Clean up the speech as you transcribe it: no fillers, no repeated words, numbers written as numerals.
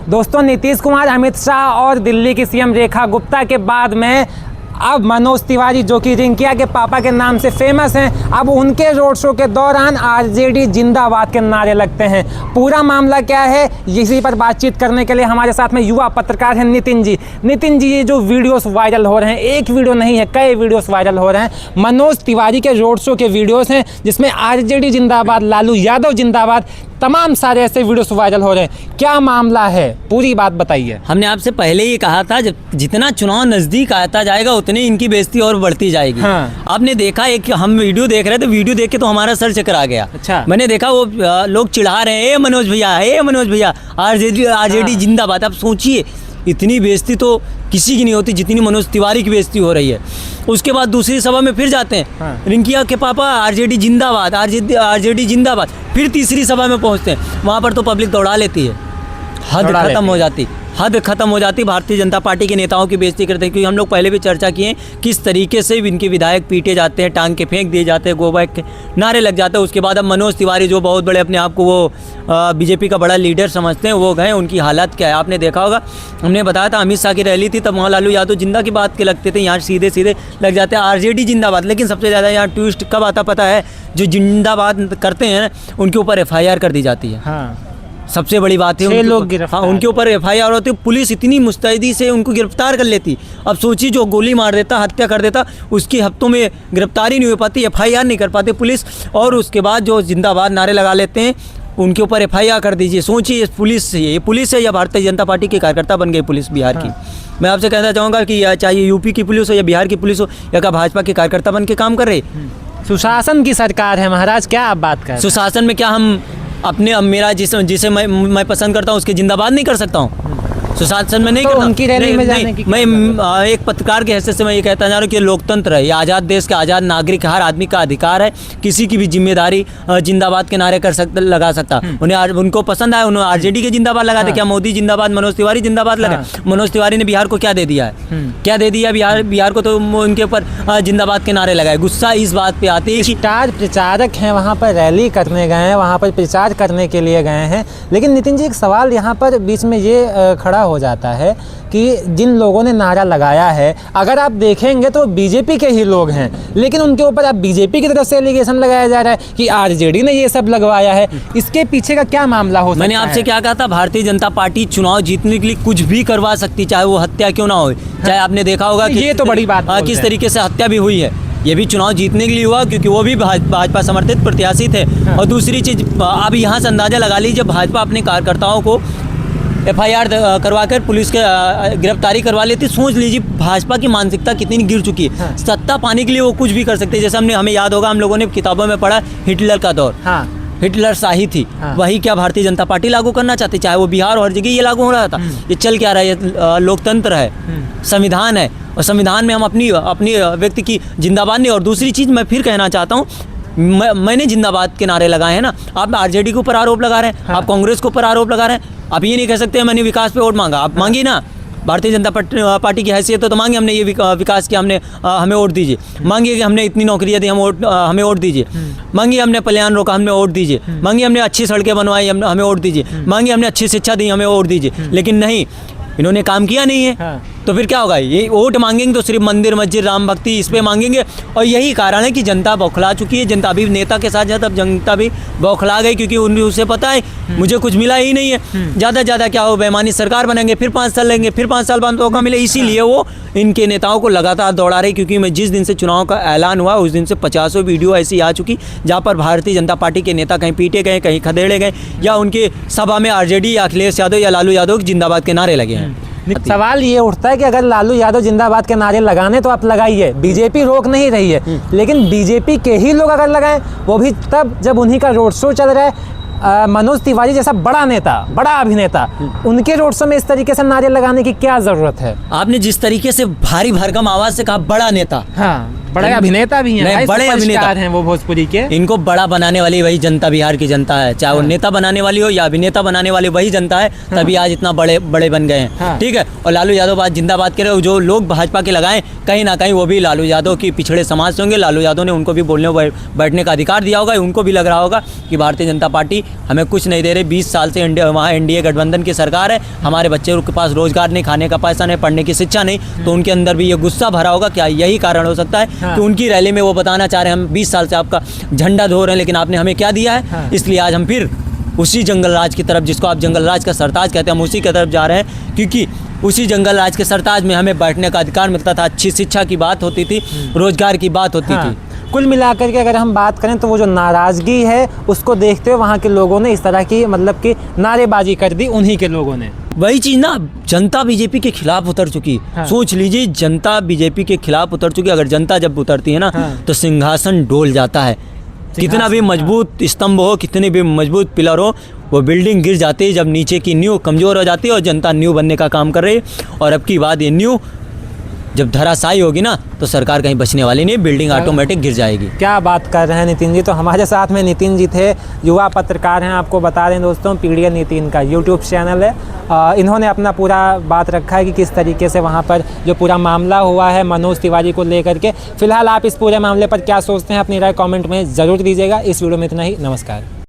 दोस्तों, नीतीश कुमार, अमित शाह और दिल्ली की सीएम रेखा गुप्ता के बाद में अब मनोज तिवारी, जो कि रिंकिया के पापा के नाम से फेमस हैं, अब उनके रोड शो के दौरान आरजेडी जिंदाबाद के नारे लगते हैं। पूरा मामला क्या है, इसी पर बातचीत करने के लिए हमारे साथ में युवा पत्रकार हैं नितिन जी। नितिन जी, ये जो वीडियोस वायरल हो रहे हैं, एक वीडियो नहीं है, कई वीडियोस वायरल हो रहे हैं, मनोज तिवारी के रोड शो के वीडियोस हैं जिसमें आरजेडी जिंदाबाद, लालू यादव जिंदाबाद, तमाम सारे ऐसे वीडियोस वायरल हो रहे हैं। क्या मामला है, पूरी बात बताइए। हमने आपसे पहले ही कहा था, जब जितना चुनाव नजदीक आता जाएगा उतनी इनकी बेइज्जती और बढ़ती जाएगी। हाँ। आपने देखा, एक हम वीडियो देख रहे थे, वीडियो देख के तो हमारा सर चकरा गया। अच्छा। मैंने देखा वो लोग चिढ़ा रहे हैं, ए मनोज भैया, आरजेडी जिंदाबाद। आप सोचिए, इतनी बेइज्जती तो किसी की नहीं होती जितनी मनोज तिवारी की बेइज्जती हो रही है। उसके बाद दूसरी सभा में फिर जाते हैं, हाँ। रिंकिया के पापा आरजेडी जिंदाबाद, आरजेडी जिंदाबाद। फिर तीसरी सभा में पहुंचते हैं, वहाँ पर तो पब्लिक दौड़ा लेती है, हद खत्म हो जाती। भारतीय जनता पार्टी के नेताओं की बेइज्जती करते हैं, क्योंकि हम लोग पहले भी चर्चा किए किस तरीके से इनके विधायक पीटे जाते हैं, टांग के फेंक दिए जाते हैं, गो बैक के नारे लग जाते हैं। उसके बाद अब मनोज तिवारी, जो बहुत बड़े अपने आप को वो बीजेपी का बड़ा लीडर समझते हैं, वो गए। उनकी हालत क्या है आपने देखा होगा। हमने बताया था, अमित शाह की रैली थी, तब वहाँ लालू यादव जिंदा की बात के लगते थे, यहाँ सीधे लग जाते हैं आरजेडी जिंदाबाद। लेकिन सबसे ज़्यादा यहाँ ट्विस्ट कब आता पता है, जो जिंदाबाद करते हैं उनके ऊपर FIR कर दी जाती है। हाँ। सबसे बड़ी बात है, उनके ऊपर FIR होती है। पुलिस इतनी मुस्तैदी से उनको गिरफ्तार कर लेती। अब सोचिए, जो गोली मार देता, हत्या कर देता, उसकी हफ्तों में गिरफ्तारी नहीं हो पाती, FIR नहीं कर पाती पुलिस। और उसके बाद जो जिंदाबाद नारे लगा लेते हैं, उनके ऊपर FIR कर दीजिए। सोचिए, ये पुलिस है या भारतीय जनता पार्टी के कार्यकर्ता बन गई पुलिस बिहार की। मैं आपसे कहना चाहूँगा कि चाहे यूपी की पुलिस हो या बिहार की पुलिस हो, या भाजपा के कार्यकर्ता बन के काम कर रहे। सुशासन की सरकार है महाराज, क्या आप बात कर रहे हैं? सुशासन में क्या हम अपने मेरा जिसे मैं पसंद करता हूँ उसके जिंदाबाद नहीं कर सकता हूँ? सुशासन में नहीं करता। उनकी रैली में जाने की मैं एक पत्रकार के हैसियत से मैं ये कहता जा रहा हूँ कि लोकतंत्र है, ये आज़ाद देश का आज़ाद नागरिक, हर आदमी का अधिकार है, किसी की भी जिम्मेदारी जिंदाबाद के नारे लगा सकता। उनको पसंद आया, उन्होंने आरजेडी के जिंदाबाद लगाते। हाँ। क्या मोदी जिंदाबाद, मनोज तिवारी जिंदाबाद लगा? हाँ। मनोज तिवारी ने बिहार को क्या दे दिया है? क्या दे दिया बिहार को? तो उनके ऊपर जिंदाबाद के नारे लगाए। गुस्सा इस बात पे आती है कि स्टार प्रचारक हैं, वहाँ पर रैली करने गए हैं, वहाँ पर प्रचार करने के लिए गए हैं। लेकिन नितिन जी, एक सवाल यहाँ पर बीच में ये खड़ा हो जाता है कि जिन लोगों ने नारा लगाया है, अगर आप देखेंगे तो बीजेपी के ही लोग हैं, लेकिन उनके ऊपर अब बीजेपी की तरफ से एलिगेशन लगाया जा रहा है कि आरजेडी ने ये सब लगवाया है। इसके पीछे का क्या मामला हो सकता है? मैंने आपसे क्या कहा था, भारतीय जनता पार्टी चुनाव जीतने के लिए कुछ भी करवा सकती, चाहे वो हत्या क्यों ना हो। चाहे आपने देखा होगा कि ये तो बड़ी बात है, किस तरीके से हत्या भी हुई है। ये भी चुनाव जीतने के लिए हुआ, क्योंकि वो भी भाजपा समर्थित प्रत्याशी थे। हाँ। और दूसरी चीज़, अब यहाँ से अंदाज़ा लगा लीजिए, भाजपा अपने कार्यकर्ताओं को FIR करवाकर पुलिस के गिरफ्तारी करवा लेती। सोच लीजिए भाजपा की मानसिकता कितनी गिर चुकी है। हाँ। सत्ता पाने के लिए वो कुछ भी कर सकते हैं। जैसे हमें याद होगा, हम लोगों ने किताबों में पढ़ा हिटलर का दौर। हाँ। हिटलर शाही थी। हाँ। वही क्या भारतीय जनता पार्टी लागू करना चाहती? चाहे वो बिहार और हर जगह ये लागू हो रहा था। ये चल क्या रहा है? लोकतंत्र है, संविधान है, और संविधान में हम अपनी व्यक्ति की जिंदाबाद नहीं। और दूसरी चीज़ मैं फिर कहना चाहता हूँ, मैंने जिंदाबाद के नारे लगाए हैं ना, आप आरजेडी के ऊपर आरोप लगा रहे हैं। हाँ। आप कांग्रेस के ऊपर आरोप लगा रहे हैं। आप ये नहीं कह सकते मैंने विकास पे वोट मांगा। आप मांगी ना, भारतीय जनता पार्टी की हैसियत तो मांगी हमने, ये विकास किया हमने, हमें वोट दीजिए। मांगिए कि हमने इतनी नौकरियां दी, हमें वोट दीजिए। मांगिए हमने पलायन रोका, हमें वोट दीजिए। मांगिए हमने अच्छी सड़कें बनवाई, हमें वोट दीजिए। मांगिए हमने अच्छी शिक्षा दी, हमें वोट दीजिए। लेकिन नहीं, इन्होंने काम किया नहीं है। हाँ। तो फिर क्या होगा? ये वोट मांगेंगे तो सिर्फ मंदिर मस्जिद राम भक्ति इस पे मांगेंगे। और यही कारण है कि जनता बौखला चुकी है। जनता भी नेता के साथ जाता, अब जनता भी बौखला गई, क्योंकि उसे पता है मुझे कुछ मिला ही नहीं है। ज़्यादा से ज़्यादा क्या हो, बेईमानी सरकार बनेंगे, फिर 5 साल लेंगे, फिर 5 साल बाद मौका मिले। इसीलिए वो इनके नेताओं को लगातार दौड़ा रही। क्योंकि मैं जिस दिन से चुनाव का ऐलान हुआ, उस दिन से 50 वीडियो ऐसी आ चुकी जहाँ पर भारतीय जनता पार्टी के नेता कहीं पीटे गए, कहीं खदेड़े गए, या उनके सभा में आरजेडी या अखिलेश यादव या लालू यादव जिंदाबाद के नारे लगे हैं। सवाल ये उठता है कि अगर लालू यादव जिंदाबाद के नारे लगाने तो आप लगाइए, बीजेपी रोक नहीं रही है। लेकिन बीजेपी के ही लोग अगर लगाएं, वो भी तब जब उन्हीं का रोड शो चल रहा है। मनोज तिवारी जैसा बड़ा नेता, बड़ा अभिनेता, उनके रोड शो में इस तरीके से नारे लगाने की क्या जरूरत है? आपने जिस तरीके से भारी भरकम आवाज से कहा बड़ा नेता, हाँ, बड़े अभिनेता भी हैं नहीं, भाई, बड़े सुपरस्टार अभिनेता हैं वो भोजपुरी के। इनको बड़ा बनाने वाली वही जनता, बिहार की जनता है। चाहे वो हाँ। नेता बनाने वाली हो या अभिनेता बनाने वाली वही जनता है, तभी आज इतना बड़े बड़े बन गए हैं। हाँ। ठीक है। और लालू यादव बात जिंदाबाद करे, जो लोग भाजपा के लगाएं कहीं ना कहीं वो भी लालू यादव की पिछड़े समाज से होंगे। लालू यादव ने उनको भी बोलने बैठने का अधिकार दिया होगा। उनको भी लग रहा होगा कि भारतीय जनता पार्टी हमें कुछ नहीं दे रही। 20 साल से वहाँ एनडीए गठबंधन की सरकार है, हमारे बच्चे के पास रोजगार नहीं, खाने का पैसा नहीं, पढ़ने की शिक्षा नहीं, तो उनके अंदर भी ये गुस्सा भरा होगा। क्या यही कारण हो सकता है हाँ। कि उनकी रैली में वो बताना चाह रहे हैं हम 20 साल से आपका झंडा धो रहे हैं, लेकिन आपने हमें क्या दिया है। हाँ। इसलिए आज हम फिर उसी जंगल राज की तरफ, जिसको आप जंगल राज का सरताज कहते हैं, हम उसी की तरफ जा रहे हैं, क्योंकि उसी जंगल राज के सरताज में हमें बैठने का अधिकार मिलता था, अच्छी शिक्षा की बात होती थी, रोजगार की बात होती हाँ। थी। कुल मिलाकर के अगर हम बात करें तो वो जो नाराज़गी है उसको देखते हुए वहाँ के लोगों ने इस तरह की मतलब कि नारेबाजी कर दी, उन्हीं के लोगों ने। वही चीज ना, जनता बीजेपी के खिलाफ उतर चुकी। हाँ। सोच लीजिए, जनता बीजेपी के खिलाफ उतर चुकी। अगर जनता जब उतरती है ना, हाँ। तो सिंहासन डोल जाता है। कितना भी मजबूत स्तंभ हो, कितने भी मजबूत पिलर हो, वो बिल्डिंग गिर जाती है जब नीचे की नींव कमज़ोर हो जाती है। और जनता नींव बनने का काम कर रही है। और अब की बात, ये नींव जब धराशायी होगी ना, तो सरकार कहीं बचने वाली नहीं, बिल्डिंग ऑटोमेटिक गिर जाएगी। क्या बात कर रहे हैं नितिन जी। तो हमारे साथ में नितिन जी थे, युवा पत्रकार हैं। आपको बता दें दोस्तों, पीडीएन नितिन का यूट्यूब चैनल है। इन्होंने अपना पूरा बात रखा है कि किस तरीके से वहाँ पर जो पूरा मामला हुआ है मनोज तिवारी को लेकर के। फिलहाल आप इस पूरे मामले पर क्या सोचते हैं, अपनी राय कमेंट में ज़रूर दीजिएगा। इस वीडियो में इतना ही। नमस्कार।